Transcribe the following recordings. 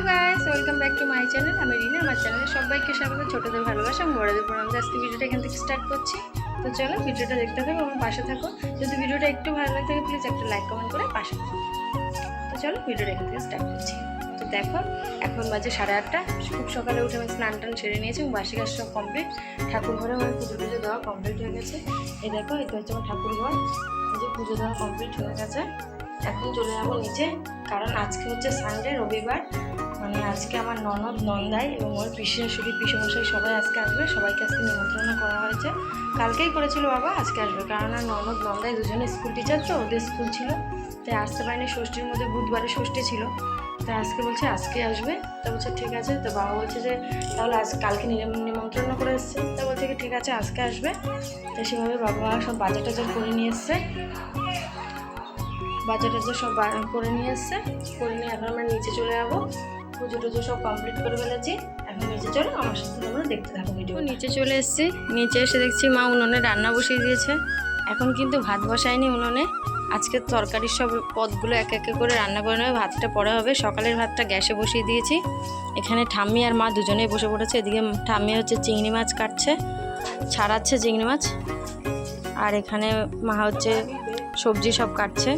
Guys, welcome back to my channel. আমি রিনা। আমার চ্যানেলে সবাইকে স্বাগত। ছোটদের ভালোবাসা, বড়দের প্রণাম। আজকে ভিডিওটা এখান থেকে স্টার্ট করছি। তো চলো ভিডিওটা দেখতে থাকো এবং পাশে থাকো। যদি ভিডিওটা একটু ভালো লাগে থাকে প্লিজ একটা লাইক কমেন্ট করে পাশে থাকো। তো চলো ভিডিওটা এখান থেকে স্টার্ট করছি। তো দেখো এখন বাজে 8:30। খুব সকালে উঠে আমি স্নান টান সেরে নিয়েছি এবং বাসি কাজ সব কমপ্লিট। ঠাকুর ঘরে আমার পুজো টুজো দেওয়া কমপ্লিট হয়ে গেছে। এই দেখো এটা হচ্ছে আমার ঠাকুর ঘর। এই যে পুজো দেওয়া কমপ্লিট হয়ে গেছে। এখন চলে যাবো নিচে, কারণ আজকে হচ্ছে সানডে, রবিবার। মানে আজকে আমার ননদ নন্দাই এবং ওর পিসি শাশুড়ি পিসেমশাই সবাই আজকে আসবে। সবাইকে আজকে নিমন্ত্রণ করা হয়েছে। কালকেই করেছিল বাবা, আজকে আসবে, কারণ আর ননদ নন্দাই দুজনে স্কুল টিচার, তো ওদের স্কুল ছিল, তাই আসতে পারিনি। ষষ্ঠীর মধ্যে বুধবারে ষষ্ঠী ছিল, তাই আজকে বলছে আজকে আসবে। তা বলছে ঠিক আছে। তো বাবা বলছে যে তাহলে কালকে নিমন্ত্রণ করে এসছে, তা বলছে কি ঠিক আছে আজকে আসবে। তো সেভাবে বাবা সব বাজার টাজার করে নিয়ে এসছে, বাজার টাজার সব করে নিয়ে এসছে। করে নিয়ে এখন আমরা নিচে চলে যাবো। পুজো টুজো সব কমপ্লিট করে ফেলেছি। এখন নিচে চলো, আমার সাথে তোমরা দেখতে থাকো ভিডিও। নিচে চলে এসেছি। নিচে এসে দেখছি মা উনুনে রান্না বসিয়ে দিয়েছে। এখন কিন্তু ভাত বসায়নি উনুনে। আজকে তরকারির সব পদগুলো এক এক করে রান্না করে নেবে। ভাতটা পরে হবে। সকালের ভাতটা গ্যাসে বসিয়ে দিয়েছি। এখানে ঠাম্মি আর মা দুজনেই বসে পড়েছে। এদিকে ঠাম্মি হচ্ছে চিংড়ি মাছ কাটছে, ছাড়াচ্ছে চিংড়ি মাছ। আর এখানে মা হচ্ছে সবজি সব কাটছে।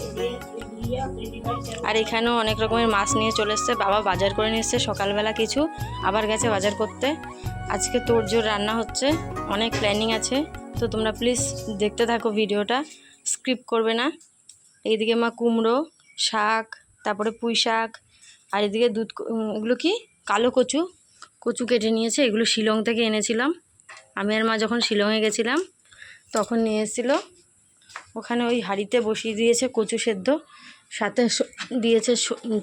আর এখানেও অনেক রকমের মাছ নিয়ে চলে এসছে। বাবা বাজার করে নিয়ে এসছে সকালবেলা কিছু, আবার গেছে বাজার করতে। আজকে তোড়জোড় রান্না হচ্ছে, অনেক প্ল্যানিং আছে। তো তোমরা প্লিজ দেখতে থাকো ভিডিওটা, স্কিপ করবে না। এইদিকে মা কুমড়ো শাক, তারপরে পুঁই শাক, আর এদিকে এগুলো কি কালো কচু, কচু কেটে নিয়েছে। এগুলো শিলং থেকে এনেছিলাম। আমি আর মা যখন শিলংয়ে গেছিলাম তখন নিয়ে এসেছিলো। ওখানে ওই হাঁড়িতে বসিয়ে দিয়েছে কচু সেদ্ধ, সাথে দিয়েছে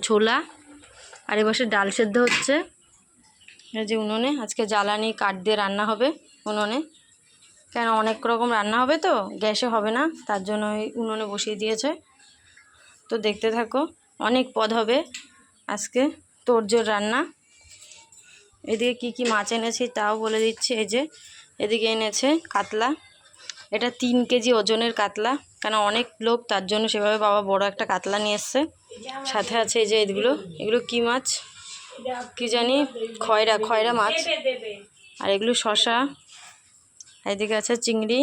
ছোলা। আর এবার ডাল সেদ্ধ হচ্ছে। এই যে উনুনে আজকে জ্বালানি কাঠ দিয়ে রান্না হবে উনুনে, কেন অনেক রকম রান্না হবে তো গ্যাসে হবে না, তার জন্য ওই উনুনে বসিয়ে দিয়েছে। তো দেখতে থাকো, অনেক পদ হবে আজকে, তোড়জোড় রান্না। এদিকে কি কি মাছ এনেছি তাও বলে দিচ্ছি। এই যে এদিকে এনেছে কাতলা, এটা 3 কেজি ওজনের কাতলা, কেন অনেক লোক তার জন্য সেভাবে বাবা বড় একটা কাতলা নিয়ে এসছে। সাথে আছে এই যে এগুলো কি মাছ কি জানি, খয়রা মাছ। আর এগুলো শশা। এদিকে আছে চিংড়ি,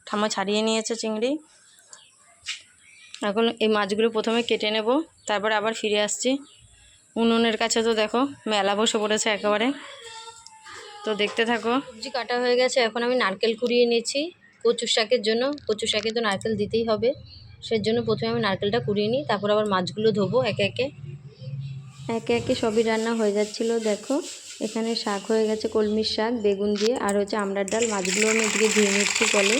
ঠাম্মা ছাড়িয়ে নিয়েছে চিংড়ি। এখন এই মাছগুলো প্রথমে কেটে নেব, তারপর আবার ফিরে আসছি উনুনের কাছে। তো দেখো মেলা বসে পড়েছে একেবারে, তো দেখতে থাকো। সবজি কাটা হয়ে গেছে। এখন আমি নারকেল কুড়িয়ে নিয়েছি কচু শাকের জন্য। কচু শাকে তো নারকেল দিতেই হবে, সেজন্য প্রথমে আমি নারকেলটা কুড়িয়ে নিই, তারপর আবার মাছগুলো ধোবো একে একে সবই রান্না হয়ে যাচ্ছিলো। দেখো এখানে শাক হয়ে গেছে, কলমির শাক বেগুন দিয়ে, আর হচ্ছে আমড়ার ডাল। মাছগুলো আমি এদিকে ধুয়ে নিচ্ছি কলে।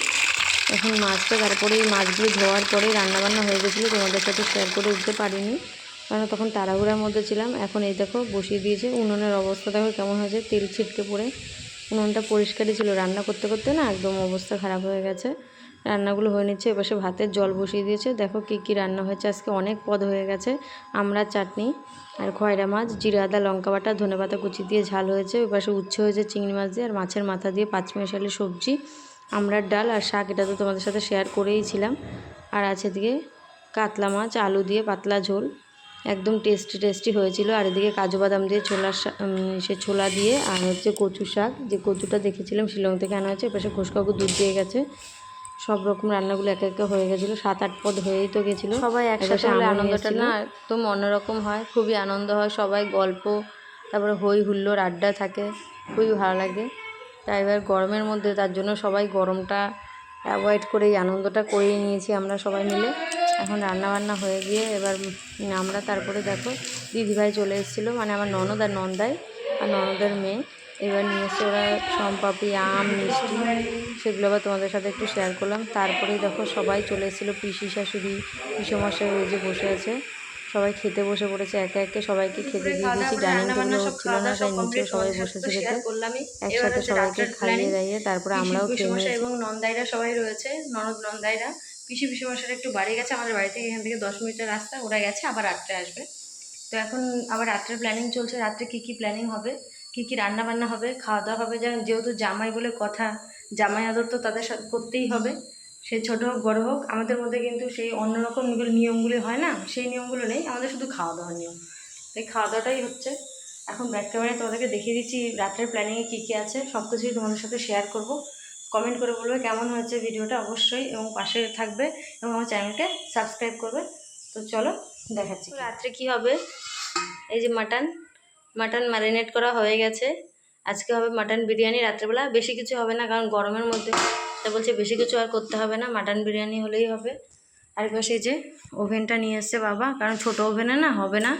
এখন মাছটা, তারপরে এই মাছগুলো ধোয়ার পরেই রান্নাবান্না হয়ে গেছিলো, তোমাদের সাথে শেয়ার করে উঠতে পারিনি কারণ তখন তাড়াহুড়ার মধ্যে ছিলাম। এখন এই দেখো বসিয়ে দিয়েছে। উনুনের অবস্থা দেখো কেমন হয়েছে, তেল ছিটকে পড়ে। উনুনটা পরিষ্কারই ছিল, রান্না করতে করতে না একদম অবস্থা খারাপ হয়ে গেছে। রান্নাগুলো হয়ে নিচ্ছে। এপাশে ভাতের জল বসিয়ে দিয়েছে। দেখো কি কি রান্না হয়েছে আজকে, অনেক পদ হয়ে গেছে। আমড়ার চাটনি আর খয়রা মাছ, জিরা আদা লঙ্কা বাটা ধনেপাতা কুচি দিয়ে ঝাল হয়েছে। ওই পাশে উচ্ছে হয়েছে চিংড়ি মাছ দিয়ে, আর মাছের মাথা দিয়ে পাঁচমিশালি সবজি, আমড়ার ডাল আর শাক। এটা তো তোমাদের সাথে শেয়ার করেইছিলাম। আর আছে এদিকে কাতলা মাছ আলু দিয়ে পাতলা ঝোল, একদম টেস্টি হয়েছিল। আর এদিকে কাজু বাদাম দিয়ে ছোলা দিয়ে, আর হচ্ছে কচু শাক, যে কচুটা দেখেছিলাম শিলং থেকে আনা হয়েছে। এপাশে ঘোষকাকু দুধ দিয়ে গেছে। সব রকম রান্নাগুলো একে একে হয়ে গেছিলো। 7-8 পদ হয়েই তো গেছিলো। সবাই একসাথে হলে আনন্দটা না একদম অন্যরকম হয়, খুবই আনন্দ হয়। সবাই গল্প, তারপরে হই হুল্লোড় আড্ডা থাকে, খুবই ভালো লাগে। তাই এবার গরমের মধ্যে তার জন্য সবাই গরমটা অ্যাভয়েড করে এই আনন্দটা করিয়ে নিয়েছি আমরা সবাই মিলে। এখন রান্নাবান্না হয়ে গিয়ে এবার আমরা, তারপরে দেখো দিদিভাই চলে এসেছিলো, মানে আমার ননদ আর নন্দাই আর ননদের মেয়ে। এবার নিয়ে এসে ওরা সম্পাপড়ি আম মিষ্টি, সেগুলো আবার তোমাদের সাথে একটু শেয়ার করলাম। তারপরেই দেখো সবাই চলে এসেছিলো, পিসি শাশুড়ি পিসেমশাই ওই যে বসে আছে, সবাই খেতে বসে পড়েছে। একে একে সবাইকে খেতে দিয়ে দিয়েছি। ডাইনিং টেবিলে হচ্ছিল না, তাই নিচেও সবাই বসেছে খেতে। একসাথে সবাইকে খাইয়ে দাইয়ে তারপরে আমরাও খেয়ে নিয়েছি। এবং নন্দাইরা সবাই রয়েছে, নন্দাইরা। পিসেমশাইরা একটু বাড়ি গেছে, আমাদের বাড়ি থেকে এখান থেকে 10 মিনিটের রাস্তা, ওরা গেছে, আবার রাত্রে আসবে। তো এখন আবার রাত্রের প্ল্যানিং চলছে, রাত্রে কী প্ল্যানিং হবে, কী রান্না বান্না হবে, খাওয়া দাওয়া হবে। যেহেতু জামাই বলে কথা, জামাই আদর তো তাদের সাথে করতেই হবে, সে ছোটো হোক বড়ো হোক। আমাদের মধ্যে কিন্তু সেই অন্যরকম নিয়মগুলি হয় না, সেই নিয়মগুলো নেই, আমাদের শুধু খাওয়া দাওয়ার নিয়ম। তাই খাওয়া দাওয়াটাই হচ্ছে। এখন ব্যাক ক্যামেরায় তোমাদেরকে দেখিয়ে দিচ্ছি রাত্রের প্ল্যানিংয়ে কী কী আছে, সব কিছুই তোমাদের সাথে শেয়ার করব। কমেন্ট করে বলবে কেমন হয়েছে ভিডিওটা অবশ্যই, এবং পাশে থাকবে এবং আমার চ্যানেলকে সাবস্ক্রাইব করবে। তো চলো দেখাচ্ছি রাত্রে কি হবে। এই যে মাটন ম্যারিনেট করা হয়ে গেছে। আজকে হবে মাটন বিরিয়ানি রাত্রেবেলা। বেশি কিছু হবে না, কারণ গরমের মধ্যে তা বলছে বেশি কিছু আর করতে হবে না, মাটন বিরিয়ানি হলেই হবে। আর পাশে যে ওভেনটা নিয়ে এসছে বাবা, কারণ ছোটো ওভেনে না হবে না,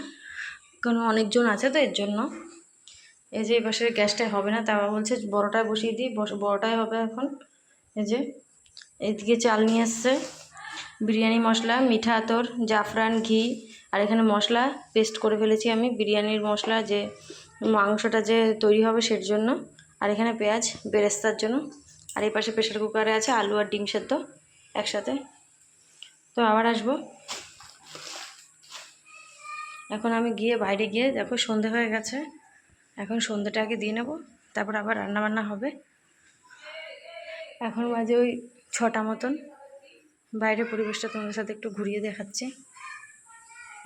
কারণ অনেকজন আছে তো এর জন্য। এই যে এই পাশের গ্যাসটাই হবে না, তা বলছে বড়োটায় বসিয়ে দিই, বড়োটাই হবে এখন। এই যে এইদিকে চাল নিয়ে এসছে, বিরিয়ানি মশলা, মিঠা আতর, জাফরান, ঘি, আর এখানে মশলা পেস্ট করে ফেলেছি আমি, বিরিয়ানির মশলা যে মাংসটা যে তৈরি হবে সের জন্য। আর এখানে পেঁয়াজ বেরেস্তার জন্য। আর এই পাশে প্রেশার কুকারে আছে আলু আর ডিম সেদ্ধ একসাথে। তো আবার আসবো। এখন আমি গিয়ে বাইরে গিয়ে দেখো সন্ধে হয়ে গেছে, এখন সন্ধেটা আগে দিয়ে নেবো, তারপর আবার রান্নাবান্না হবে। এখন বাজে ওই 6টা মতন। বাইরের পরিবেশটা তোমাদের সাথে একটু ঘুরিয়ে দেখাচ্ছি,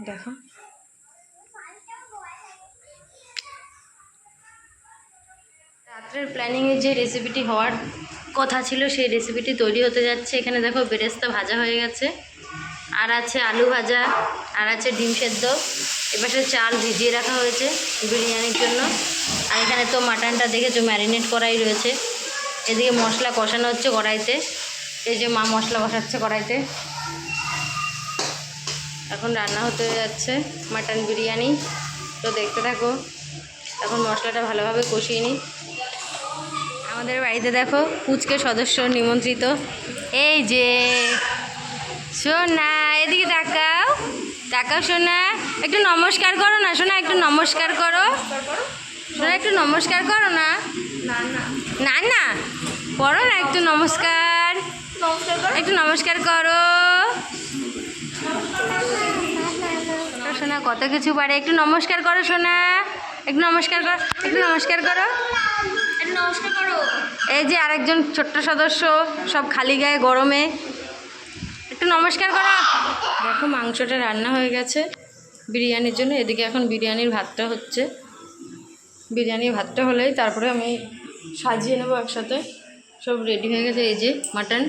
দেখো। রাত্রের প্ল্যানিংয়ে যে রেসিপিটি হওয়ার কথা ছিল সেই রেসিপিটি তৈরি হতে যাচ্ছে। এখানে দেখো বেরেস্তা ভাজা হয়ে গেছে, আর আছে আলু ভাজা, আর আছে ডিম সেদ্ধ। এপাশে চাল ভিজিয়ে রাখা হয়েছে বিরিয়ানির জন্য। আর এখানে তো মাটনটা দেখেছো ম্যারিনেট করাই রয়েছে। এদিকে মশলা কষানো হচ্ছে কড়াইতে, এই যে মা মশলা কষাচ্ছে কড়াইতে। এখন রান্না হতে যাচ্ছে মাটন বিরিয়ানি, তো দেখতে থাকো। এখন মশলাটা ভালোভাবে কষিয়ে নিই। আমাদের বাড়িতে দেখো পুচকে সদস্য নিমন্ত্রিত, এই যে সোনা, এদিকে তাকাও, তাকাও সোনা, একটু নমস্কার করো না সোনা, একটু নমস্কার করো সোনা, একটু নমস্কার করো না। না না করো না, একটু নমস্কার, একটু নমস্কার করো সোনা, কত কিছু পারে। একটু নমস্কার করো সোনা, একটু নমস্কার করো, একটু নমস্কার করো, একটু নমস্কার করো। এই যে আরেকজন ছোট্ট সদস্য, সব খালি গায়ে গরমে, একটু নমস্কার করো। দেখো মাংসটা রান্না হয়ে গেছে বিরিয়ানির জন্য। এদিকে এখন বিরিয়ানির ভাতটা হচ্ছে। বিরিয়ানির ভাতটা হলেই তারপরে আমি সাজিয়ে নেবো একসাথে। সব রেডি হয়ে গেছে। এই যে মাটন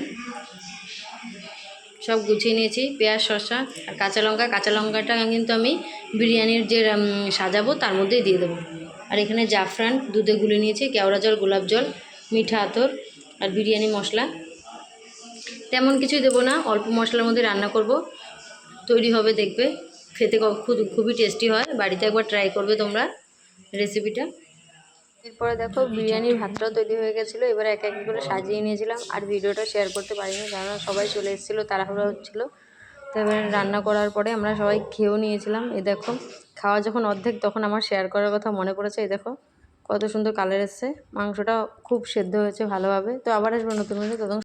সব গুছিয়ে নিয়েছি, পেঁয়াজ, শসা আর কাঁচা লঙ্কাটা কিন্তু আমি বিরিয়ানির যে সাজাবো তার মধ্যেই দিয়ে দেবো। আর এখানে জাফরান দুধে গুলে নিয়েছি, কেওড়া জল, গোলাপ জল, মিঠা আতর আর বিরিয়ানি মশলা। তেমন কিছুই দেবো না, অল্প মশলার মধ্যে রান্না করব, তৈরি হবে দেখবে, খেতে খুবই টেস্টি হয়। বাড়িতে একবার ট্রাই করবে তোমরা রেসিপিটা। এরপরে দেখো বিরিয়ানির ভাতটাও তৈরি হয়ে গেছিলো। এবারে এক এক করে সাজিয়ে নিয়েছিলাম, আর ভিডিওটা শেয়ার করতে পারিনি, কারণ সবাই চলে এসেছিলো, তাড়াহুড়ো হচ্ছিলো। তো এবারে রান্না করার পরে আমরা সবাই খেয়েও নিয়েছিলাম। এ দেখো খাওয়া যখন অর্ধেক, তখন আমার শেয়ার করার কথা মনে পড়েছে। এই দেখো কত সুন্দর কালার এসছে, মাংসটা খুব সেদ্ধ হয়েছে ভালোভাবে। তো আবার আসবো নতুন, তখন